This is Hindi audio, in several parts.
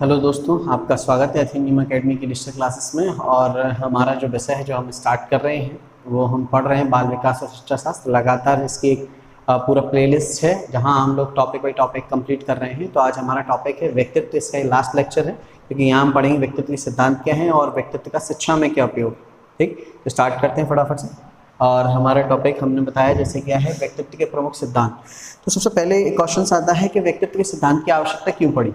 हेलो दोस्तों, आपका स्वागत है एथेनियम एकेडमी की डिजिटल क्लासेस में। और हमारा जो विषय है जो हम स्टार्ट कर रहे हैं वो हम पढ़ रहे हैं बाल विकास और शिक्षा शास्त्र। लगातार इसकी एक पूरा प्लेलिस्ट है जहां हम लोग टॉपिक बाई टॉपिक कंप्लीट कर रहे हैं। तो आज हमारा टॉपिक है व्यक्तित्व। इसका ये लास्ट लेक्चर है क्योंकि यहाँ हम पढ़ेंगे व्यक्तित्व के सिद्धांत क्या हैं और व्यक्तित्व का शिक्षा में क्या उपयोग। ठीक, तो स्टार्ट करते हैं फटाफट से। और हमारा टॉपिक हमने बताया जैसे क्या है, व्यक्तित्व के प्रमुख सिद्धांत। तो सबसे पहले एक क्वेश्चन आता है कि व्यक्तित्व के सिद्धांत की आवश्यकता क्यों पड़ी,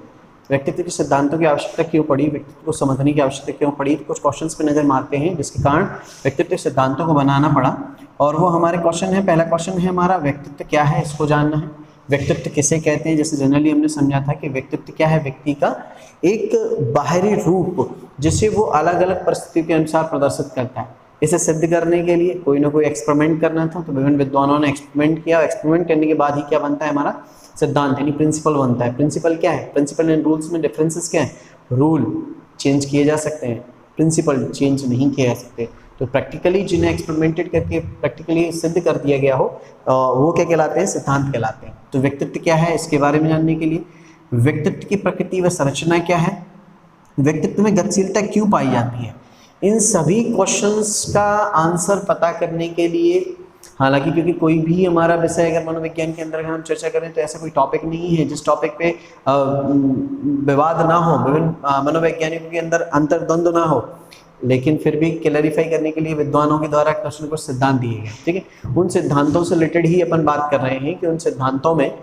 व्यक्तित्व के सिद्धांतों की आवश्यकता क्यों पड़ी, व्यक्तित्व को समझने की आवश्यकता क्यों पड़ी। तो कुछ क्वेश्चंस पे नजर मारते हैं जिसके कारण व्यक्तित्व के सिद्धांतों को बनाना पड़ा। और वो हमारे क्वेश्चन है, पहला क्वेश्चन है हमारा, व्यक्तित्व क्या है, इसको जानना है। व्यक्तित्व किसे कहते हैं, जैसे जनरली हमने समझा था कि व्यक्तित्व क्या है, व्यक्ति का एक बाहरी रूप जिसे वो अलग अलग परिस्थितियों के अनुसार प्रदर्शित करता है। इसे सिद्ध करने के लिए कोई ना कोई एक्सपेरिमेंट करना था, तो विभिन्न विद्वानों ने एक्सपेरिमेंट किया। एक्सपेरिमेंट करने के बाद ही क्या बनता है, हमारा सिद्धांत यानी प्रिंसिपल बनता है। प्रिंसिपल क्या है, प्रिंसिपल एंड रूल्स में डिफरेंसेस क्या है, रूल चेंज किए जा सकते हैं, प्रिंसिपल चेंज नहीं किए जा सकते। तो प्रैक्टिकली जिन्हें एक्सपेरिमेंटेड करके प्रैक्टिकली सिद्ध कर दिया गया हो वो क्या कहलाते हैं, सिद्धांत कहलाते हैं। तो व्यक्तित्व क्या है, इसके बारे में जानने के लिए व्यक्तित्व की प्रकृति व संरचना क्या है, व्यक्तित्व में गतिशीलता क्यों पाई जाती है, इन सभी क्वेश्चंस का आंसर पता करने के लिए, हालांकि क्योंकि कोई भी हमारा विषय अगर मनोविज्ञान के अंदर हम चर्चा करें तो ऐसा कोई टॉपिक नहीं है जिस टॉपिक पे विवाद ना हो, विभिन्न मनोवैज्ञानिकों के अंदर अंतर्द्वंद ना हो, लेकिन फिर भी क्लैरिफाई करने के लिए विद्वानों के द्वारा कुछ न कुछ सिद्धांत दिए गए। ठीक है, उन सिद्धांतों से रिलेटेड ही अपन बात कर रहे हैं कि उन सिद्धांतों में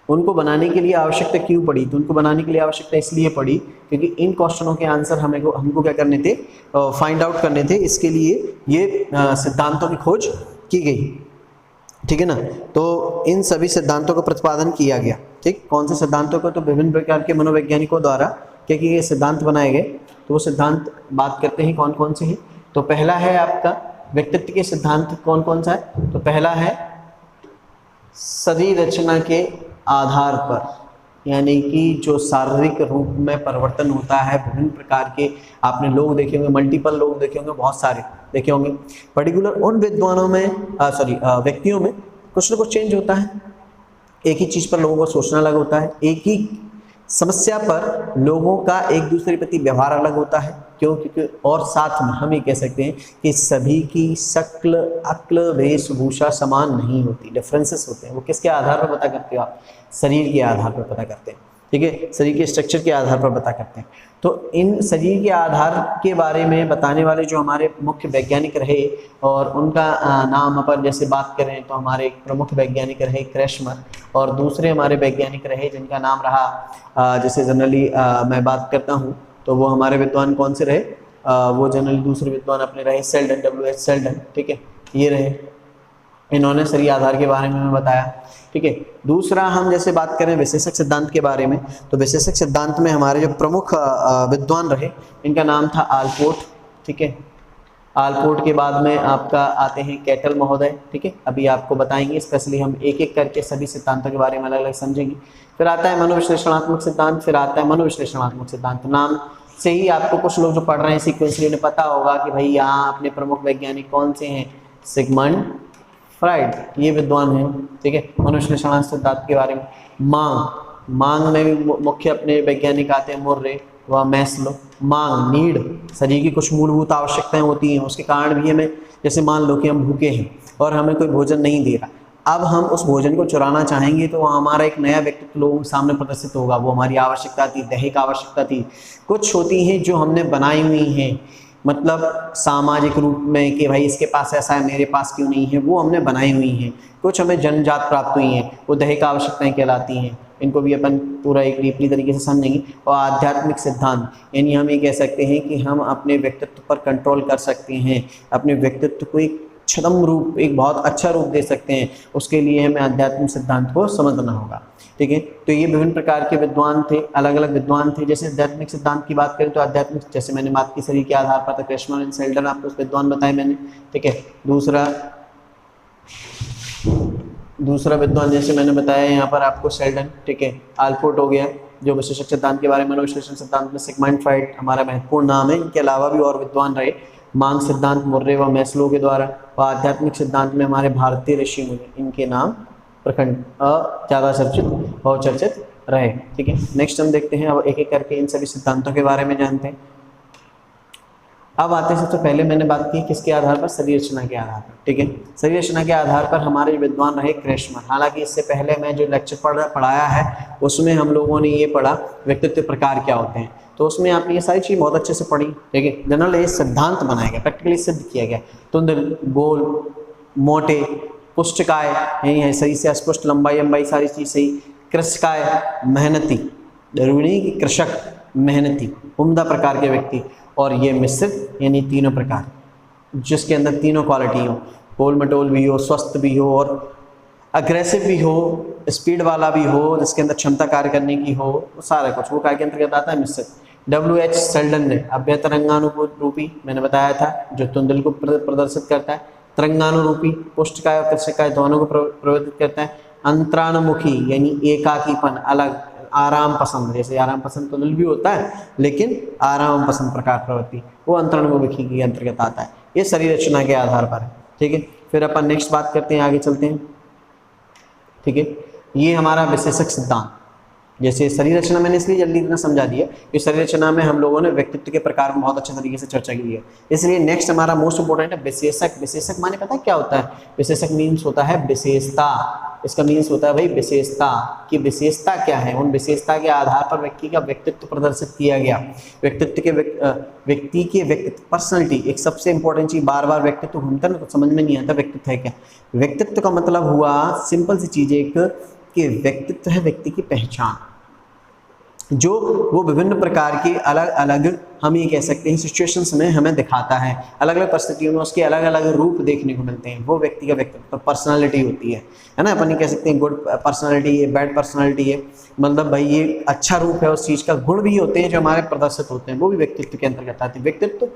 उनको बनाने के लिए आवश्यकता क्यों पड़ी। तो उनको बनाने के लिए आवश्यकता इसलिए पड़ी क्योंकि इन क्वेश्चनों के आंसर हमको क्या करने थे, फाइंड आउट करने थे। इसके लिए ये सिद्धांतों की खोज की गई। ठीक है ना, तो इन सभी सिद्धांतों का प्रतिपादन किया गया। ठीक, कौन से सिद्धांतों को, तो विभिन्न प्रकार के मनोवैज्ञानिकों द्वारा क्या किए गए, सिद्धांत बनाए गए। तो वो सिद्धांत बात करते हैं कौन कौन से हैं। तो पहला है आपका व्यक्तित्व के सिद्धांत कौन कौन सा है, तो पहला है शरीर रचना के आधार पर, यानी कि जो शारीरिक रूप में परिवर्तन होता है विभिन्न प्रकार के, आपने लोग देखे होंगे, मल्टीपल लोग देखे होंगे, बहुत सारे देखे होंगे। पर्टिकुलर उन विद्वानों में व्यक्तियों में कुछ ना कुछ चेंज होता है। एक ही चीज़ पर लोगों को सोचना अलग होता है, एक ही समस्या पर लोगों का एक दूसरे के प्रति व्यवहार अलग होता है। क्यों, क्योंकि और साथ में हम ये कह सकते हैं कि सभी की शक्ल अक्ल वेशभूषा समान नहीं होती, डिफरेंसेस होते हैं। वो किसके आधार पर पता करते हो आप, शरीर के आधार पर पता करते हैं। ठीक है, शरीर के स्ट्रक्चर के आधार पर पता करते हैं। तो इन शरीर के आधार के बारे में बताने वाले जो हमारे मुख्य वैज्ञानिक रहे, और उनका नाम अपन जैसे बात करें तो हमारे एक प्रमुख वैज्ञानिक रहे क्रेशमर, और दूसरे हमारे वैज्ञानिक रहे जिनका नाम रहा जैसे जनरली मैं बात करता हूँ तो वो हमारे विद्वान कौन से रहे, वो जनरली दूसरे विद्वान अपने रहे सेल्डन, W.H. सेल्डन। ठीक है, ये रहे, इन्होंने शरीर आधार के बारे में बताया। ठीक है, दूसरा हम जैसे बात करें विशेषक सिद्धांत के बारे में, तो विशेषक सिद्धांत में हमारे जो प्रमुख विद्वान रहे इनका नाम था आलपोर्ट। ठीक है, आलपोर्ट के बाद में आपका आते हैं कैटल महोदय। ठीक है, अभी आपको बताएंगे, स्पेशली हम एक एक करके सभी सिद्धांतों के बारे में अलग अलग समझेंगे। फिर आता है मनोविश्लेषणात्मक सिद्धांत, फिर आता है मनोविश्लेषणात्मक सिद्धांत। नाम से ही आपको कुछ लोग जो पढ़ रहे हैं सीक्वेंसली उन्हें पता होगा कि भाई यहाँ अपने प्रमुख वैज्ञानिक कौन से हैं, सिगमंड फ्राइड, ये विद्वान हैं। ठीक है, मनोविश्लेषणात्मक सिद्धांत के बारे में मांग में भी मुख्य अपने वैज्ञानिक आते हैं, मुर्रे व मैस्लो। मांग, नीड, शरीर की कुछ मूलभूत आवश्यकताएं होती हैं, उसके कारण भी हमें, जैसे मान लो कि हम भूखे हैं और हमें कोई भोजन नहीं दे रहा, अब हम उस भोजन को चुराना चाहेंगे तो हमारा एक नया व्यक्तित्व लोगों के सामने प्रदर्शित होगा। वो हमारी आवश्यकता थी, दैहिक आवश्यकता थी। कुछ होती हैं जो हमने बनाई हुई हैं, मतलब सामाजिक रूप में कि भाई इसके पास ऐसा है मेरे पास क्यों नहीं है, वो हमने बनाई हुई हैं। कुछ हमें जन्मजात प्राप्त हुई हैं, वो दैहिक आवश्यकताएं कहलाती हैं। इनको भी अपन पूरा एक डीपली तरीके से समझेंगे। और आध्यात्मिक सिद्धांत, यानी हम ये कह सकते हैं कि हम अपने व्यक्तित्व पर कंट्रोल कर सकते हैं, अपने व्यक्तित्व को एक छद्म रूप, एक बहुत अच्छा रूप दे सकते हैं। उसके लिए हमें आध्यात्मिक सिद्धांत को समझना होगा। ठीक है, तो ये विभिन्न प्रकार के विद्वान थे, अलग अलग विद्वान थे। जैसे आध्यात्मिक सिद्धांत की बात करें तो आध्यात्मिक, जैसे मैंने बात की शरीर के आधार पर, तो क्रेशमर एंड सेल्डन आपको उस विद्वान बताए मैंने। ठीक है, दूसरा विद्वान जैसे मैंने बताया यहाँ पर आपको सेल्डन। ठीक है, आलपोर्ट हो गया जो विशेषक सिद्धांत के बारे में, मनोविश्लेषण सिद्धांत में सिगमंड फ्राइड हमारा महत्वपूर्ण नाम है। इनके अलावा भी और विद्वान रहे, मांग सिद्धांत मुर्रे व मैस्लो के द्वारा, और आध्यात्मिक सिद्धांत में हमारे भारतीय ऋषि मुनि, इनके नाम प्रखंड ज़्यादा चर्चित और चर्चित रहे। ठीक है, नेक्स्ट हम देखते हैं, अब एक एक करके इन सभी सिद्धांतों के बारे में जानते हैं। अब आते हैं, सबसे पहले मैंने बात की किसके आधार पर, शरीर रचना के आधार पर। ठीक है, शरीर रचना के आधार पर हमारे विद्वान रहे क्रेशमर। हालांकि इससे पहले मैं जो लेक्चर पढ़ाया है उसमें हम लोगों ने ये पढ़ा व्यक्तित्व प्रकार क्या होते हैं, तो उसमें आपने ये सारी चीज़ बहुत अच्छे से पढ़ी। ठीक है, जनरल ये सिद्धांत बनाया गया, प्रैक्टिकली सिद्ध किया गया। तुंदल, गोल, मोटे, पुष्टकाय यही है, सही से अस्पष्ट, लंबाई लंबाई सारी चीज़ सही, कृषकाय मेहनती, जरूरी नहीं कि कृषक, मेहनती, उम्दा प्रकार के व्यक्ति, और ये मिश्रित यानी तीनों प्रकार जिसके अंदर तीनों क्वालिटी हो, गोल मटोल भी हो, स्वस्थ भी हो, और अग्रेसिव भी हो, स्पीड वाला भी हो, जिसके अंदर क्षमता कार्य करने की हो, वो सारा कुछ वो कार्य के अंतर्गत आता है मिश्रित। W.H. सेल्डन ने अभ्य तरंगानुरूपी मैंने बताया था जो तुंदल को प्रदर्शित करता है, तरंगानुरूपी पुष्टकाय और कृषकाय दोनों को प्रवर्तित करता है, अंतरानुमुखी यानी एकाकीपन, अलग, आराम पसंद, जैसे आराम पसंद तुंदल भी होता है लेकिन आराम पसंद प्रकार प्रवृत्ति वो अंतरानुमुखी के अंतर्गत आता है। ये शरीर रचना के आधार पर है। ठीक है, फिर अपन नेक्स्ट बात करते हैं, आगे चलते हैं। ठीक है, ये हमारा विशेषक सिद्धांत, जैसे शरीर रचना मैंने इसलिए जल्दी इतना समझा दिया कि शरीर रचना में हम लोगों ने व्यक्तित्व के प्रकार में बहुत अच्छे तरीके से चर्चा की है। इसलिए नेक्स्ट हमारा मोस्ट इंपोर्टेंट है विशेषक। विशेषक माने पता है क्या होता है, विशेषक मीन्स होता है विशेषता। इसका मीन्स होता है भाई विशेषता, कि विशेषता क्या है, उन विशेषता के आधार पर व्यक्ति का व्यक्तित्व प्रदर्शित किया गया। व्यक्तित्व के व्यक्ति के व्यक्तित्व, पर्सनैलिटी, एक सबसे इंपॉर्टेंट चीज, बार बार व्यक्तित्व घूमता ना तो समझ में नहीं आता व्यक्तित्व है क्या। व्यक्तित्व का मतलब हुआ सिंपल सी चीज एक, कि व्यक्तित्व है व्यक्ति की पहचान, जो वो विभिन्न प्रकार की अलग अलग हम ये कह सकते हैं सिचुएशंस में हमें दिखाता है, अलग अलग परिस्थितियों में उसके अलग अलग रूप देखने को मिलते हैं, वो व्यक्ति का व्यक्तित्व पर्सनालिटी होती है ना। अपन ये कह सकते हैं गुड पर्सनालिटी है, बैड पर्सनालिटी है, मतलब भाई ये अच्छा रूप है उस चीज़ का, गुण भी होते हैं जो हमारे प्रदर्शित होते हैं वो भी व्यक्तित्व के अंतर्गत आते हैं। व्यक्तित्व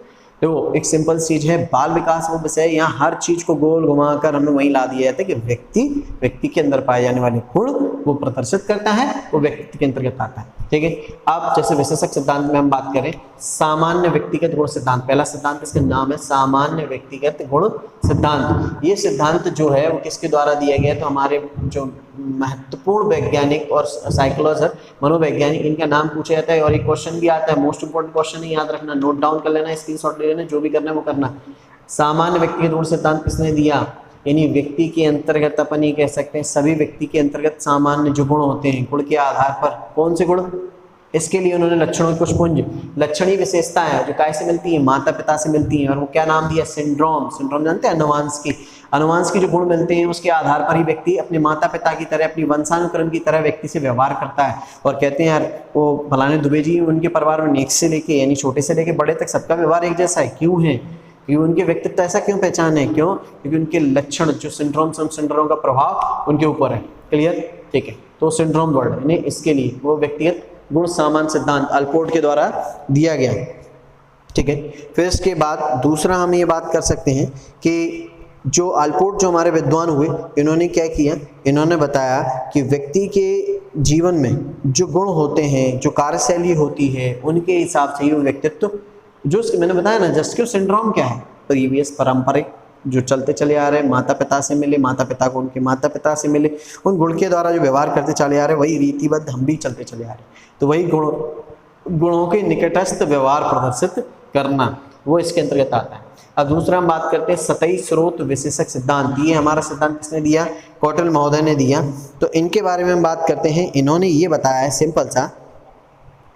तो एक सिंपल चीज है, बाल विकास वो विषय, यहाँ हर चीज को गोल घुमाकर हमें वहीं ला दिया जाता है कि व्यक्ति के अंदर पाए जाने वाले गुण वो प्रदर्शित करता है, वो व्यक्तित्व के अंतर्गत आता है। ठीक है, अब जैसे विशेषक सिद्धांत में हम बात करें, सामान्य व्यक्तिगत गुण सिद्धांत, पहला सिद्धांत इसका नाम है सामान्य व्यक्तिगत गुण सिद्धांत। ये सिद्धांत जो है वो किसके द्वारा दिया गया, तो हमारे जो महत्वपूर्ण वैज्ञानिक और साइकोलॉजर, मनोवैज्ञानिक, इनका नाम पूछा जाता है और एक क्वेश्चन भी आता है, मोस्ट इंपोर्टेंट क्वेश्चन है, याद रखना, नोट डाउन कर लेना, स्क्रीनशॉट ले लेना, जो भी करना है वो करना। सामान्य व्यक्तिगत गुण सिद्धांत किसने दिया, यानी व्यक्ति के अंतर्गत अपन ये कह सकते हैं सभी व्यक्ति के अंतर्गत सामान्य जो गुण होते हैं, गुण के आधार पर, कौन से गुण, इसके लिए उन्होंने लक्षणों के कुछ पुंज, लक्षणीय विशेषता है जो काय से मिलती है, माता पिता से मिलती है, और वो क्या नाम दिया, सिंड्रोम। सिंड्रोम जानते हैं, अनुवांशिक जो गुण मिलते हैं उसके आधार पर ही व्यक्ति अपने माता पिता की तरह, अपनी वंशानुक्रम की तरह व्यक्ति से व्यवहार करता है। और कहते हैं यार वो फलाने दुबे जी, उनके परिवार में नेक्स्ट से लेके यानी छोटे से लेके बड़े तक सबका व्यवहार एक जैसा है, क्यों है, क्योंकि उनके व्यक्तित्व ऐसा क्यों पहचान है, क्यों, क्योंकि उनके लक्षण जो सिंड्रोम का प्रभाव उनके ऊपर है। क्लियर, ठीक है, तो सिंड्रोम वर्ड यानी इसके लिए वो व्यक्तिगत गुण सामान्य सिद्धांत अल्पोर्ट के द्वारा दिया गया। ठीक है, फिर इसके बाद दूसरा हम ये बात कर सकते हैं कि जो अल्पोर्ट जो हमारे विद्वान हुए, इन्होंने क्या किया, इन्होंने बताया कि व्यक्ति के जीवन में जो गुण होते हैं, जो कार्यशैली होती है, उनके हिसाब से ही वो व्यक्तित्व, जो मैंने बताया ना जस्ट क्यों सिंड्रोम क्या है, प्रीवियस पारंपरिक जो चलते चले आ रहे हैं, माता पिता से मिले, माता पिता को उनके माता पिता से मिले, उन गुण के द्वारा जो व्यवहार करते चले आ रहे हैं, वही रीतिबद्ध हम भी चलते चले आ रहे हैं, तो वही गुणों के निकटस्थ व्यवहार प्रदर्शित करना, वो इसके अंतर्गत आता है। अब दूसरा हम बात करते हैं सतही स्रोत विशेषक सिद्धांत। ये हमारा सिद्धांत किसने दिया, कौटिल्य महोदय ने दिया। तो इनके बारे में हम बात करते हैं। इन्होंने ये बताया है सिंपल सा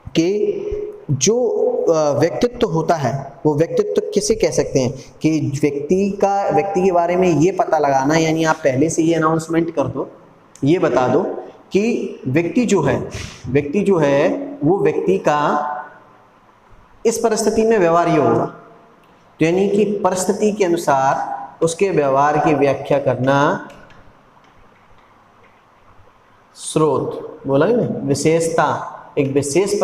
कि जो व्यक्तित्व होता है वो व्यक्तित्व किसे कह सकते हैं, कि व्यक्ति के बारे में ये पता लगाना, यानी आप पहले से ये अनाउंसमेंट कर दो, ये बता दो कि व्यक्ति जो है वो व्यक्ति का इस परिस्थिति में व्यवहार ये होगा, तो यानी कि परिस्थिति के अनुसार उसके व्यवहार की व्याख्या करना। स्रोत बोला ना, विशेषता, एक विशेष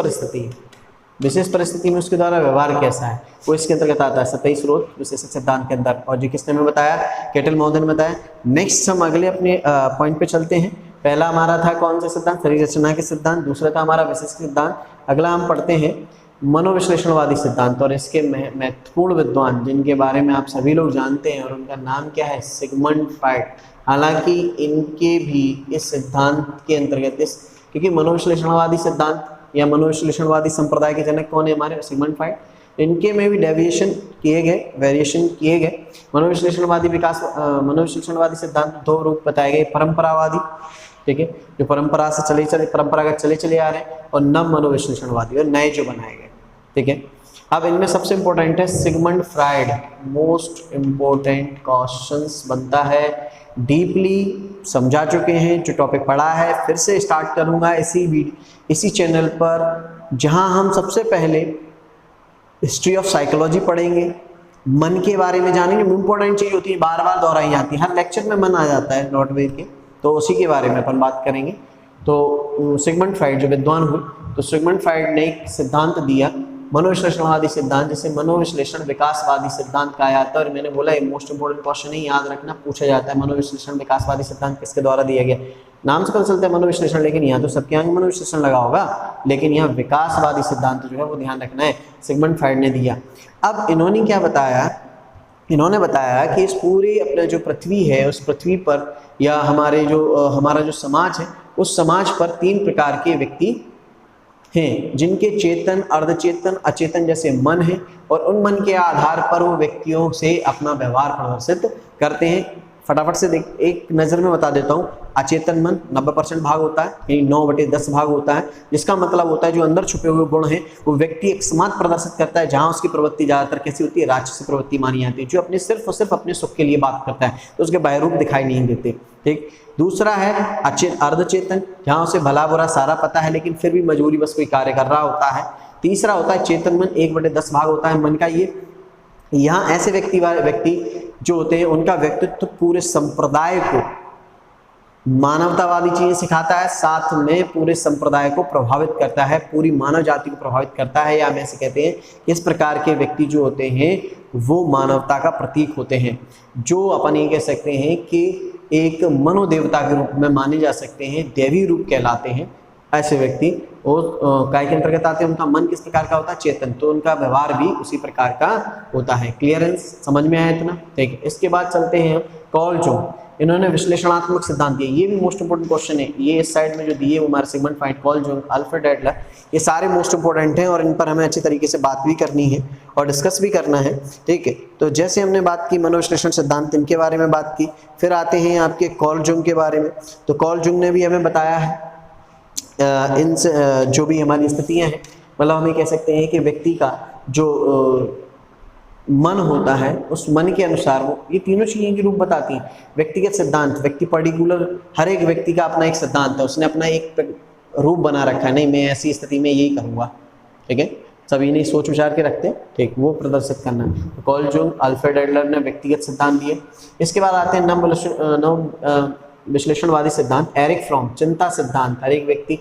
परिस्थिति में उसके द्वारा व्यवहार कैसा है, वो इसके अंतर्गत आता है सतही स्रोत विशेषक सिद्धांत के अंदर। और जो किसने में बताया, कौटिल्य महोदय ने बताया। नेक्स्ट हम अगले अपने पॉइंट पे चलते हैं। पहला हमारा था कौन सा सिद्धांत, शरीर रचना के सिद्धांत, दूसरा था हमारा विशेषक सिद्धांत। अगला हम पढ़ते हैं मनोविश्लेषणवादी सिद्धांत, और इसके महत्वपूर्ण विद्वान जिनके बारे में आप सभी लोग जानते हैं और उनका नाम क्या है, सिगमंड फ्रायड। हालांकि इनके भी इस सिद्धांत के अंतर्गत, इस क्योंकि मनोविश्लेषणवादी सिद्धांत या मनोविश्लेषणवादी संप्रदाय के जनक कौन है हमारे, सिगमंड फ्राइड। इनके में भी डेविएशन किए गए, वेरिएशन किए गए। मनोविश्लेषणवादी सिद्धांत दो रूप बताए गए, परंपरावादी, ठीक है, जो परंपरागत चले आ रहे हैं, और नव मनोविश्लेषणवादी और नए जो बनाए गए, ठीक है। अब इनमें सबसे इंपॉर्टेंट है Sigmund Freud. Most important questions बनता है, डीपली समझा चुके हैं, जो टॉपिक पढ़ा है फिर से स्टार्ट करूंगा इसी चैनल पर, जहां हम सबसे पहले हिस्ट्री ऑफ साइकोलॉजी पढ़ेंगे, मन के बारे में जानेंगे। इंपॉर्टेंट चीज होती है, बार बार दोहराई जाती है, हर लेक्चर में मन आ जाता है नॉटवेयर के, तो उसी के बारे में अपन बात करेंगे। तो सिगमंड फ्राइड जो विद्वान हुए, तो सिगमंड फ्राइड ने एक सिद्धांत दिया मनोविश्लेषणवादी सिद्धांत, जिसे मनोविश्लेषण विकासवादी सिद्धांत कहा जाता है। और मैंने बोला ये मोस्ट इंपोर्टेंट क्वेश्चन है, याद रखना, पूछा जाता है मनोविश्लेषण विकासवादी सिद्धांत किसके द्वारा दिया गया। नाम से पता चलता है मनोविश्लेषण, लेकिन यहाँ तो सबके यहाँ मनोविश्लेषण लगा होगा, लेकिन यहाँ विकासवादी सिद्धांत जो है वो ध्यान रखना है, सिगमंड फ्राइड ने दिया। अब इन्होंने क्या बताया, इन्होंने बताया कि इस पूरे अपना जो पृथ्वी है, उस पृथ्वी पर या हमारा जो समाज है, उस समाज पर 3 प्रकार के व्यक्ति हैं, जिनके चेतन, अर्धचेतन, अचेतन जैसे मन है, और उन मन के आधार पर वो व्यक्तियों से अपना व्यवहार प्रदर्शित करते हैं। फटाफट से एक नज़र में बता देता हूँ। अचेतन मन 90% भाग होता है, यानी 9/10 भाग होता है, जिसका मतलब होता है जो अंदर छुपे हुए गुण हैं वो व्यक्ति एक समाज प्रदर्शित करता है, जहाँ उसकी प्रवृत्ति ज़्यादातर कैसी होती है, राक्षसी प्रवृत्ति मानी जाती है, जो अपने सिर्फ और सिर्फ अपने सुख के लिए बात करता है, तो उसके बाह्य रूप दिखाई नहीं देते, ठीक। दूसरा है अर्धचेतन, जहाँ उसे भला बुरा सारा पता है, लेकिन फिर भी मजबूरी बस कोई कार्य कर रहा होता है। तीसरा होता है चेतन मन, 1/10 भाग होता है मन का ये। यहाँ ऐसे व्यक्ति जो होते हैं, उनका व्यक्तित्व पूरे संप्रदाय को मानवतावादी चीजें सिखाता है, साथ में पूरे संप्रदाय को प्रभावित करता है, पूरी मानव जाति को प्रभावित करता है। या हम ऐसे कहते हैं कि इस प्रकार के व्यक्ति जो होते हैं वो मानवता का प्रतीक होते हैं, जो अपन ये कह सकते हैं कि एक मनोदेवता के रूप में माने जा सकते हैं, दैवी रूप कहलाते हैं। ऐसे व्यक्ति वो काय के अंतर्गत आते हैं। उनका मन किस प्रकार का होता है, चेतन, तो उनका व्यवहार भी उसी प्रकार का होता है। क्लियरेंस समझ में आया इतना, ठीक है। इसके बाद चलते हैं कॉल जोंग, इन्होंने विश्लेषणात्मक सिद्धांत दिए, ये भी मोस्ट इंपोर्टेंट क्वेश्चन है। ये इस साइड में जो दिए वो हमारे Sigmund Freud, call Jong, Alfred Adler, ये सारे मोस्ट इंपोर्टेंट हैं और इन पर हमें अच्छी तरीके से बात भी करनी है और डिस्कस भी करना है, ठीक है। तो जैसे हमने बात की मनोविश्लेषण सिद्धांत, इनके बारे में बात की, फिर आते हैं आपके कॉल जोंग के बारे में। तो कॉल जोंग ने भी हमें बताया है इन जो भी हमारी स्थितियाँ हैं, मतलब हम ये कह सकते हैं कि व्यक्ति का जो मन होता है, उस मन के अनुसार वो ये तीनों चीज़ें की रूप बताती हैं। व्यक्तिगत सिद्धांत, व्यक्ति पर्टिकुलर, हर एक व्यक्ति का अपना एक सिद्धांत है, उसने अपना एक रूप बना रखा है, नहीं मैं ऐसी स्थिति में यही करूँगा, ठीक है। सभी नहीं सोच विचार के रखते, ठीक, वो प्रदर्शित करना है। तो कॉल जोंग, अल्फ्रेड एडलर ने व्यक्तिगत सिद्धांत दिए। इसके बाद आते हैं नव विश्लेषणवादी सिद्धांत, एरिक फ्रॉम, चिंता सिद्धांत। हर एक व्यक्ति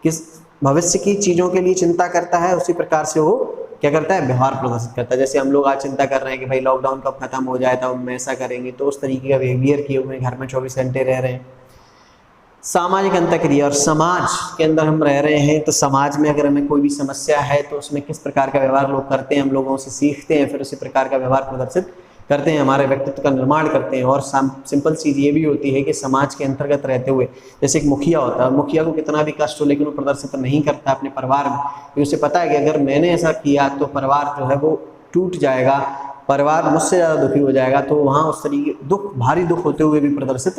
किस भविष्य की चीज़ों के लिए चिंता करता है, उसी प्रकार से वो क्या करता है, व्यवहार प्रदर्शित करता है। जैसे हम लोग आज चिंता कर रहे हैं कि भाई लॉकडाउन कब खत्म हो जाए तो हम ऐसा करेंगे, तो उस तरीके का बिहेवियर किए हुए घर में 24 घंटे रह रहे हैं। सामाजिक अंतःक्रिया, और समाज के अंदर हम रह रहे हैं, तो समाज में अगर हमें कोई भी समस्या है तो उसमें किस प्रकार का व्यवहार लोग करते हैं, हम लोगों से सीखते हैं, फिर उसी प्रकार का व्यवहार प्रदर्शित करते हैं, हमारे व्यक्तित्व का निर्माण करते हैं। और सिंपल चीज़ ये भी होती है कि समाज के अंतर्गत रहते हुए, जैसे एक मुखिया होता है, मुखिया को कितना भी कष्ट हो लेकिन वो प्रदर्शित नहीं करता अपने परिवार में, क्योंकि उसे पता है कि अगर मैंने ऐसा किया तो परिवार जो है वो टूट जाएगा, परिवार मुझसे ज़्यादा दुखी हो जाएगा, तो वहाँ उस तरीके भारी दुख होते हुए भी प्रदर्शित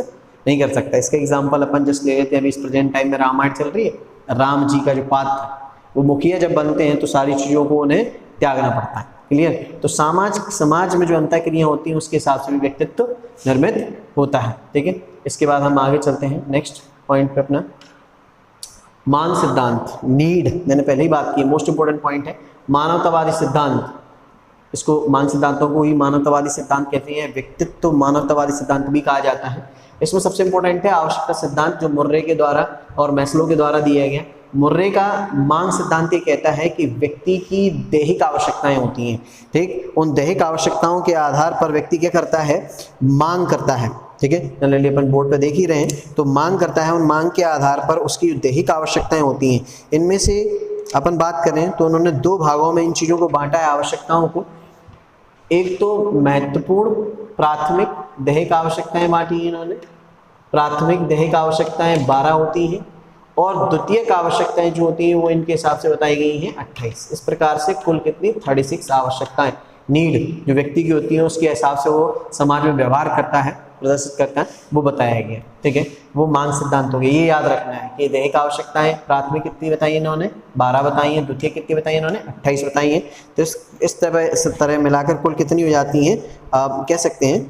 नहीं कर सकता। इसका एग्जाम्पल अपन जस्ट ले लेते हैं, अभी इस प्रेजेंट टाइम में रामायण चल रही है, राम जी का जो पात्र, वो मुखिया जब बनते हैं तो सारी चीज़ों को उन्हें त्यागना पड़ता है। क्लियर। तो समाज में जो अंतःक्रिया होती हैं उसके हिसाब से भी व्यक्तित्व निर्मित होता है, ठीक है। इसके बाद हम आगे चलते हैं नेक्स्ट पॉइंट पे अपना मान सिद्धांत, नीड, मैंने पहले ही बात की, मोस्ट इंपोर्टेंट पॉइंट है। मानवतावादी सिद्धांत, इसको मान सिद्धांतों को ही मानवतावादी सिद्धांत कहते हैं, व्यक्तित्व मानवतावादी सिद्धांत भी कहा जाता है। इसमें सबसे इंपॉर्टेंट है आवश्यकता सिद्धांत, जो मुर्रे के द्वारा और मैस्लो के द्वारा दिया गया। मुर्रे का मांग सिद्धांत ये कहता है कि व्यक्ति की दैहिक आवश्यकताएं होती हैं, ठीक, उन दैहिक आवश्यकताओं के आधार पर व्यक्ति क्या करता है, मांग करता है, ठीक है। जनरली अपन बोर्ड पे देख ही रहे हैं, तो मांग करता है, उन मांग के आधार पर उसकी दैहिक आवश्यकताएं होती हैं। इनमें से अपन बात करें तो उन्होंने 2 भागों में इन चीज़ों को बांटा है, आवश्यकताओं को। एक तो महत्वपूर्ण प्राथमिक दैहिक आवश्यकताएं बांटी हैं इन्होंने, प्राथमिक दैहिक आवश्यकताएं 12 होती हैं, और द्वितीयक आवश्यकताएं जो होती हैं वो इनके हिसाब से बताई गई हैं 28। इस प्रकार से कुल कितनी 36 आवश्यकताएं, नीड जो व्यक्ति की होती है उसके हिसाब से वो समाज में व्यवहार करता है, प्रदर्शित करता है, वो बताया गया। ठीक है, वो मान सिद्धांत हो गया। ये याद रखना है कि दैहिक आवश्यकताएं प्राथमिक कितनी बताई इन्होंने 12 बताई हैं, द्वितीय कितनी बताई इन्होंने 28 बताई हैं। तो इस तरह मिलाकर कुल कितनी हो जाती हैं, कह सकते हैं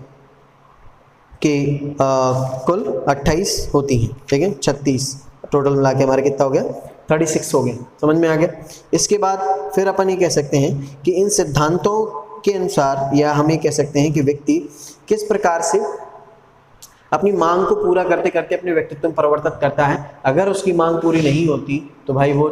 कि कुल 28 होती हैं। ठीक है, 36 टोटल मिला के हमारा कितना हो गया 36 हो गया। समझ में आ गया। इसके बाद फिर अपन ये कह सकते हैं कि इन सिद्धांतों के अनुसार, या हम ये कह सकते हैं कि व्यक्ति किस प्रकार से अपनी मांग को पूरा करते करते अपने व्यक्तित्व में परिवर्तन करता है। अगर उसकी मांग पूरी नहीं होती तो भाई वो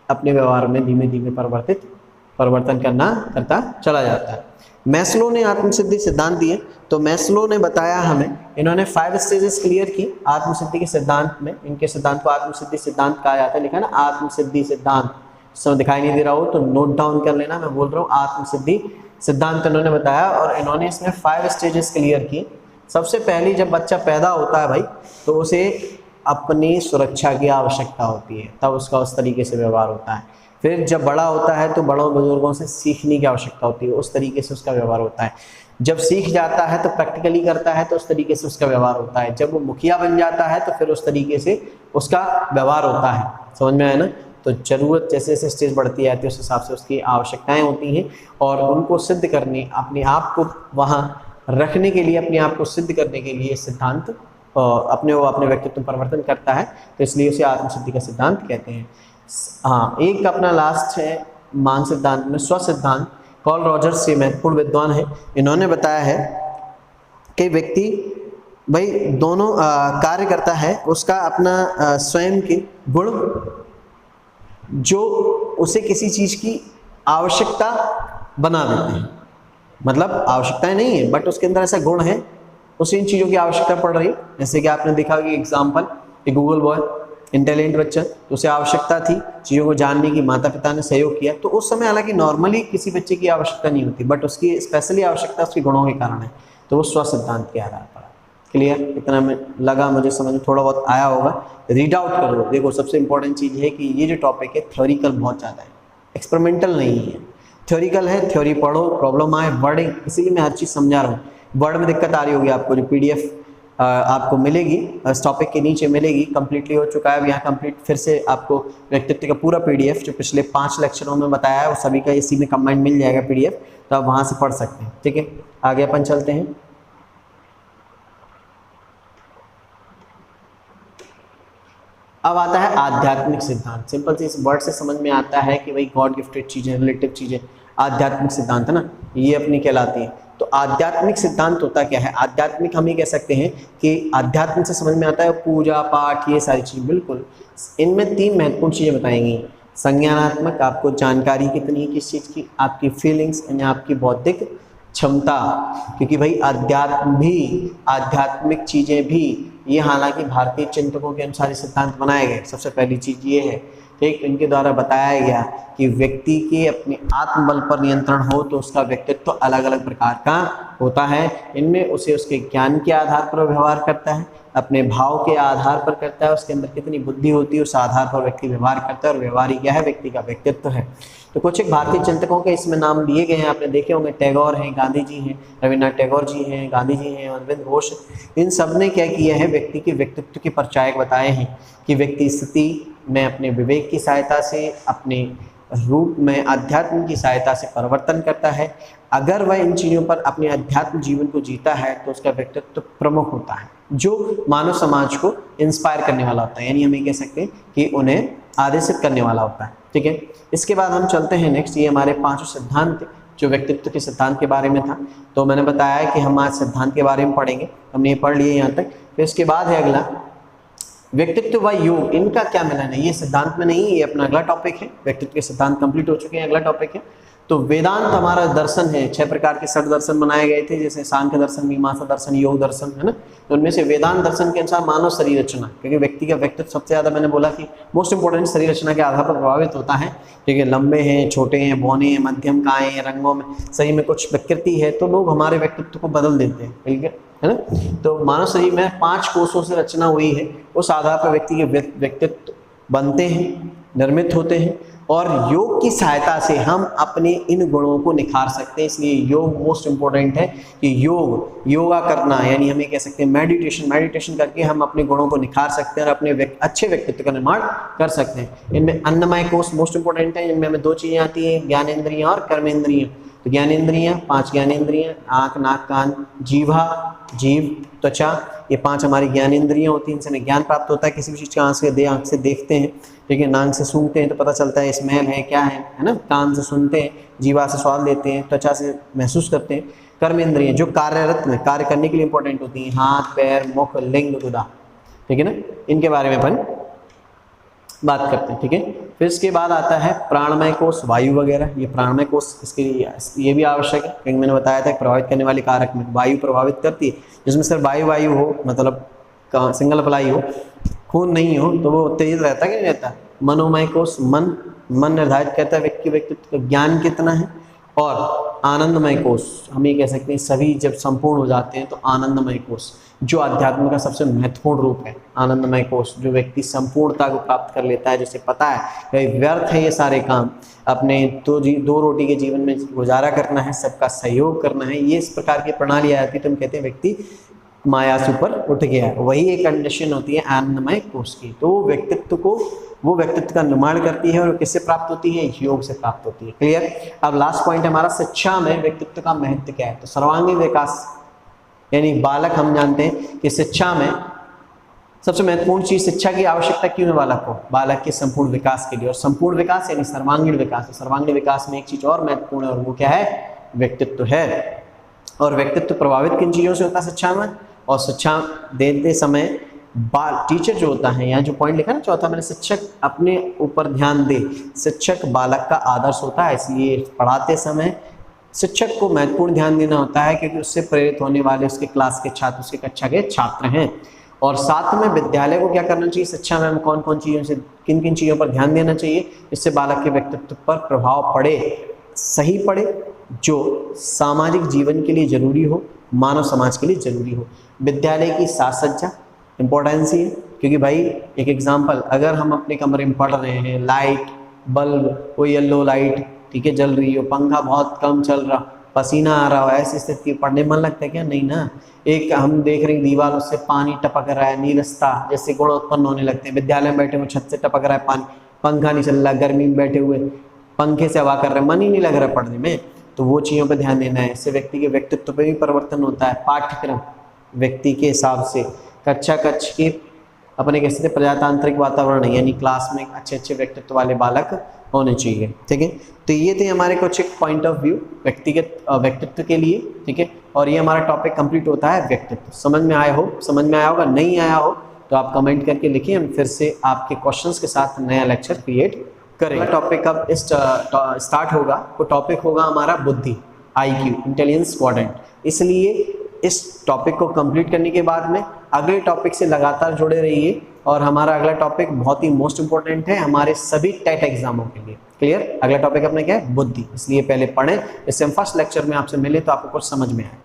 अपने व्यवहार में धीमे धीमे परिवर्तन करता चला जाता है। मैस्लो ने आत्मसिद्धि सिद्धांत दिए। तो मैस्लो ने बताया हमें, इन्होंने 5 स्टेजेस क्लियर की आत्मसिद्धि के सिद्धांत में। इनके सिद्धांत को आत्मसिद्धि सिद्धांत कहा जाता है। लिखा है ना आत्मसिद्धि सिद्धांत, सब दिखाई नहीं दे रहा हो तो नोट डाउन कर लेना, मैं बोल रहा हूँ आत्मसिद्धि सिद्धांत इन्होंने बताया। और इन्होंने इसमें 5 स्टेजेस क्लियर की। सबसे पहली, जब बच्चा पैदा होता है भाई तो उसे अपनी सुरक्षा की आवश्यकता होती है, तब उसका उस तरीके से व्यवहार होता है। फिर जब बड़ा होता है तो बड़ों बुजुर्गों से सीखने की आवश्यकता होती है, उस तरीके से उसका व्यवहार होता है। जब सीख जाता है तो प्रैक्टिकली करता है तो उस तरीके से उसका व्यवहार होता है। जब वो मुखिया बन जाता है तो फिर उस तरीके से उसका व्यवहार होता है। समझ में आया ना। तो जरूरत जैसे जैसे स्टेज बढ़ती जाती है उस हिसाब से उसकी आवश्यकताएं होती हैं, और उनको सिद्ध करने, अपने आप को वहाँ रखने के लिए, अपने आप को सिद्ध करने के लिए सिद्धांत अपने व्यक्तित्व में परिवर्तन करता है। तो इसलिए उसे आत्मसिद्धि का सिद्धांत कहते हैं। हाँ, एक अपना लास्ट है मान सिद्धांत में स्व सिद्धांत। कॉल रॉजर्स से महत्वपूर्ण विद्वान है। इन्होंने बताया है कि व्यक्ति भाई दोनों कार्य करता है, उसका अपना स्वयं के गुण जो उसे किसी चीज की आवश्यकता बना देते हैं। मतलब आवश्यकताएं नहीं है बट उसके अंदर ऐसा गुण है, उसे इन चीज़ों की आवश्यकता पड़ रही है। जैसे कि आपने देखा कि एग्जाम्पल, एक गूगल बॉय इंटेलिजेंट बच्चा, तो उसे आवश्यकता थी चीज़ों को जानने की, माता पिता ने सहयोग किया। तो उस समय हालांकि नॉर्मली किसी बच्चे की आवश्यकता नहीं होती, बट उसकी स्पेशली आवश्यकता उसके गुणों के कारण है। तो वो स्व सिद्धांत के आधार पर। क्लियर, इतना में लगा मुझे समझ में थोड़ा बहुत आया होगा। रीड आउट कर लो। देखो सबसे इंपॉर्टेंट चीज़ है कि ये जो टॉपिक है थ्योरिकल बहुत ज़्यादा है, एक्सपेरिमेंटल नहीं है। थ्योरिकल है, थ्योरी पढ़ो, प्रॉब्लम आए वर्डिंग, इसीलिए मैं हर चीज़ समझा रहा हूँ। वर्ड में दिक्कत आ रही होगी आपको, जो PDF आपको मिलेगी इस टॉपिक के नीचे मिलेगी, कंप्लीटली हो चुका है अब यहाँ कंप्लीट। फिर से आपको व्यक्तित्व का पूरा PDF जो पिछले 5 लेक्चरों में बताया है वो सभी का इसी में कंबाइंड मिल जाएगा PDF, तो आप वहाँ से पढ़ सकते हैं। ठीक है, आगे अपन चलते हैं। अब आता है आध्यात्मिक सिद्धांत। सिंपल से इस वर्ड से समझ में आता है कि भाई गॉड गिफ्टेड चीज़ें, रिलेटिव चीज़ें, आध्यात्मिक सिद्धांत है ना, ये अपनी कहलाती है। तो आध्यात्मिक सिद्धांत होता क्या है? आध्यात्मिक हम ये कह सकते हैं कि आध्यात्मिक से समझ में आता है पूजा पाठ, ये सारी चीज़। बिल्कुल, इनमें 3 महत्वपूर्ण चीज़ें बताएंगी। संज्ञानात्मक, आपको जानकारी कितनी है किस चीज़ की, आपकी फीलिंग्स यानी आपकी बौद्धिक क्षमता, क्योंकि भाई अध्यात्म भी, आध्यात्मिक चीज़ें भी, ये हालांकि भारतीय चिंतकों के अनुसार सिद्धांत बनाए गए। सबसे पहली चीज़ ये है, ठीक, इनके द्वारा बताया गया कि व्यक्ति के अपने आत्मबल पर नियंत्रण हो तो उसका व्यक्तित्व अलग अलग प्रकार का होता है। इनमें उसे उसके ज्ञान के आधार पर व्यवहार करता है, अपने भाव के आधार पर करता है, उसके अंदर कितनी बुद्धि होती है उस आधार पर व्यक्ति व्यवहार करता है, और व्यवहार ही क्या है? व्यक्ति का व्यक्तित्व है। तो कुछ एक भारतीय चिंतकों के इसमें नाम दिए गए हैं, आपने देखे होंगे। टैगोर हैं, गांधी जी हैं, रविन्द्रनाथ टैगोर जी हैं, गांधी जी हैं, अरविंद घोष। इन सब ने क्या किया है? व्यक्ति के व्यक्तित्व के परिचायक बताए हैं कि व्यक्ति स्थिति में अपने विवेक की सहायता से, अपने रूप में अध्यात्म की सहायता से परिवर्तन करता है। अगर वह इन चीज़ों पर अपने अध्यात्म जीवन को जीता है तो उसका व्यक्तित्व प्रमुख होता है, जो मानव समाज को इंस्पायर करने वाला होता है, यानी हम ये कह सकते हैं कि उन्हें आदेशित करने वाला होता है। ठीक है, इसके बाद हम चलते हैं नेक्स्ट। ये हमारे 5 सिद्धांत थे जो व्यक्तित्व के सिद्धांत के बारे में था। तो मैंने बताया है कि हम आज सिद्धांत के बारे में पढ़ेंगे, हमने ये पढ़ लिए यहाँ तक। फिर इसके बाद है अगला व्यक्तित्व व योग, इनका क्या मिलन है? ये सिद्धांत में नहीं, ये अपना अगला टॉपिक है। व्यक्तित्व के सिद्धांत कंप्लीट हो चुके हैं, अगला टॉपिक है। तो वेदांत हमारा दर्शन है। 6 प्रकार के षट दर्शन बनाए गए थे, जैसे सांख्य दर्शन, मीमांसा दर्शन, योग दर्शन, है ना। तो उनमें से वेदांत दर्शन के अनुसार मानव शरीर रचना, क्योंकि व्यक्ति का व्यक्तित्व सबसे ज़्यादा, मैंने बोला कि मोस्ट इंपॉर्टेंट शरीर रचना के आधार पर प्रभावित होता है। ठीक है, लंबे हैं, छोटे हैं, बौने हैं, मध्यम काए हैं, रंगों में सही में कुछ विकृति है तो लोग हमारे व्यक्तित्व को बदल देते हैं, ठीक है ना। तो मानव शरीर में 5 कोषों से रचना हुई है, उस आधार पर व्यक्ति के व्यक्तित्व बनते हैं, निर्मित होते हैं और योग की सहायता से हम अपने इन गुणों को निखार सकते हैं। इसलिए योग मोस्ट इंपॉर्टेंट है कि योगा करना, यानी हमें कह सकते हैं मेडिटेशन करके हम अपने गुणों को निखार सकते हैं और अपने अच्छे व्यक्तित्व का निर्माण कर सकते हैं। इनमें अन्नमय कोश मोस्ट इंपॉर्टेंट है। इनमें हमें 2 चीजें आती हैं, ज्ञानेंद्रियां और कर्मेंद्रियां। तो ज्ञानेंद्रियां 5 ज्ञानेंद्रियां, आंख, नाक, कान, जीव, त्वचा, ये 5 हमारी ज्ञानेंद्रियां होती हैं। इनसे हमें ज्ञान प्राप्त होता है। किसी भी चीज़ का आंख से देखते हैं, ठीक है, नाक से सूंघते हैं तो पता चलता है स्मेल है क्या है ना। कान से सुनते हैं, जीवा से स्वाद लेते हैं, त्वचा से महसूस करते हैं। कर्मेंद्रियां जो कार्य करने के लिए इंपॉर्टेंट होती हैं, हाथ, पैर, मुख, लिंग, गुदा, ठीक है ना। इनके बारे में अपन बात करते हैं, ठीक है। फिर इसके बाद आता है प्राणमय कोश, वायु वगैरह। ये प्राणमय कोश इसके लिए ये भी आवश्यक है क्योंकि मैंने बताया था प्रभावित करने वाले कारक में वायु प्रभावित करती है। जिसमें सिर्फ वायु हो, मतलब सिंगल अप्लाई हो, खून नहीं हो, तो वो उत्तेजित रहता है कि नहीं रहता। मनोमय कोश, मन निर्धारित करता है व्यक्ति व्यक्तित्व का ज्ञान कितना है। और आनंदमय कोश, हम ये कह सकते हैं सभी जब संपूर्ण हो जाते हैं तो आनंदमय कोश जो अध्यात्म का सबसे महत्वपूर्ण रूप है। आनंदमय कोश जो व्यक्ति संपूर्णता को प्राप्त कर लेता है, जिसे पता है कि व्यर्थ है ये सारे काम, अपने दो रोटी के जीवन में गुजारा करना है, सबका सहयोग करना है, ये इस प्रकार की प्रणाली आ जाती है तो हम कहते हैं व्यक्ति माया से ऊपर उठ गया है। वही एक कंडीशन होती है आनंदमय कोश की। तो वो व्यक्तित्व का निर्माण करती है और किससे प्राप्त होती है, योग से प्राप्त होती है। क्लियर। अब लास्ट पॉइंट हमारा शिक्षा में व्यक्तित्व का महत्व क्या है। तो सर्वांगीण विकास, यानी बालक, हम जानते हैं कि शिक्षा में सबसे महत्वपूर्ण चीज, शिक्षा की आवश्यकता क्यों है बालक के संपूर्ण विकास के लिए। और संपूर्ण विकास यानी सर्वांगीण विकास। सर्वांगीण विकास में एक चीज और महत्वपूर्ण है और वो क्या है, व्यक्तित्व है। और व्यक्तित्व प्रभावित किन चीजों से होता है, शिक्षा में। और शिक्षा देते समय टीचर जो होता है, यहाँ जो पॉइंट लिखा ना चौथा मैंने, शिक्षक अपने ऊपर ध्यान दे। शिक्षक बालक का आदर्श होता है, इसलिए पढ़ाते समय शिक्षक को महत्वपूर्ण ध्यान देना होता है क्योंकि उससे प्रेरित होने वाले उसके क्लास के छात्र, उसके कक्षा के छात्र हैं। और साथ में विद्यालय को क्या करना चाहिए, शिक्षा में कौन कौन चीज़ों से, किन किन चीज़ों पर ध्यान देना चाहिए इससे बालक के व्यक्तित्व पर प्रभाव पड़े, सही पड़े, जो सामाजिक जीवन के लिए जरूरी हो, मानव समाज के लिए जरूरी हो। विद्यालय की साज सज्जा इंपॉर्टेंस ही है क्योंकि भाई एक एग्जाम्पल, अगर हम अपने कमरे में पढ़ रहे हैं, लाइट बल्ब वो येलो लाइट, ठीक है, जल रही हो, पंखा बहुत कम चल रहा, पसीना आ रहा हो, ऐसी स्थिति पढ़ने मन लगता है क्या, नहीं ना। एक हम देख रहे हैं दीवार, उससे पानी टपक रहा है, नीरसता जैसे गुण उत्पन्न होने लगते हैं। विद्यालय में बैठे हुए छत से टपक रहा है पानी, पंखा नहीं चल रहा, गर्मी में बैठे हुए पंखे से हवा कर रहे हैं, मन ही नहीं लग रहा पढ़ने में। तो वो चीज़ों पर ध्यान देना है। इससे व्यक्ति के व्यक्तित्व पर भी परिवर्तन होता है। पाठ्यक्रम व्यक्ति के हिसाब से कक्षा के अपने कह सकते प्रजातांत्रिक वातावरण है, यानी क्लास में अच्छे व्यक्तित्व वाले बालक होने चाहिए, ठीक है। तो ये थे हमारे कुछ एक पॉइंट ऑफ व्यू व्यक्तिगत व्यक्तित्व के लिए, ठीक है। और ये हमारा टॉपिक कंप्लीट होता है व्यक्तित्व। समझ में आया होगा, नहीं आया हो तो आप कमेंट करके लिखिए, हम फिर से आपके क्वेश्चंस के साथ नया लेक्चर क्रिएट करेंगे। टॉपिक अब स्टार्ट होगा, वो टॉपिक होगा हमारा बुद्धि, IQ, इंटेलिजेंस क्वाड्रेंट। इसलिए इस टॉपिक को कंप्लीट करने के बाद में अगले टॉपिक से लगातार जुड़े रहिए। और हमारा अगला टॉपिक बहुत ही मोस्ट इंपॉर्टेंट है हमारे सभी टेट एग्जामों के लिए। क्लियर। अगला टॉपिक अपना क्या है, बुद्धि। इसलिए पहले पढ़ें, इससे हम फर्स्ट लेक्चर में आपसे मिले तो आपको कुछ समझ में आए।